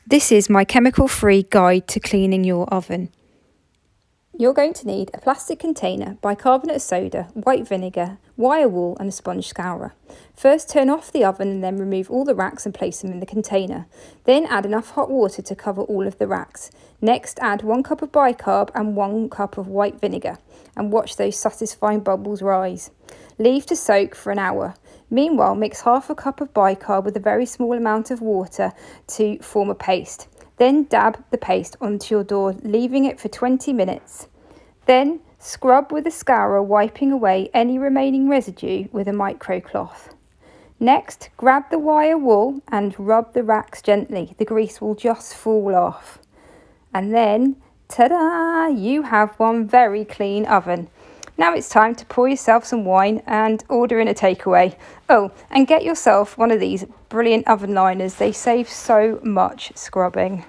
This is my chemical-free guide to cleaning your oven. You're going to need a plastic container, bicarbonate of soda, white vinegar, wire wool and a sponge scourer. First turn off the oven and then remove all the racks and place them in the container. Then add enough hot water to cover all of the racks. Next add 1 cup of bicarb and 1 cup of white vinegar and watch those satisfying bubbles rise. Leave to soak for an hour. Meanwhile, mix half a cup of bicarb with a very small amount of water to form a paste. Then dab the paste onto your door, leaving it for 20 minutes. Then scrub with a scourer, wiping away any remaining residue with a microcloth. Next, grab the wire wool and rub the racks gently. The grease will just fall off. And then, ta-da! You have one very clean oven. Now it's time to pour yourself some wine and order in a takeaway. Oh, and get yourself one of these brilliant oven liners. They save so much scrubbing.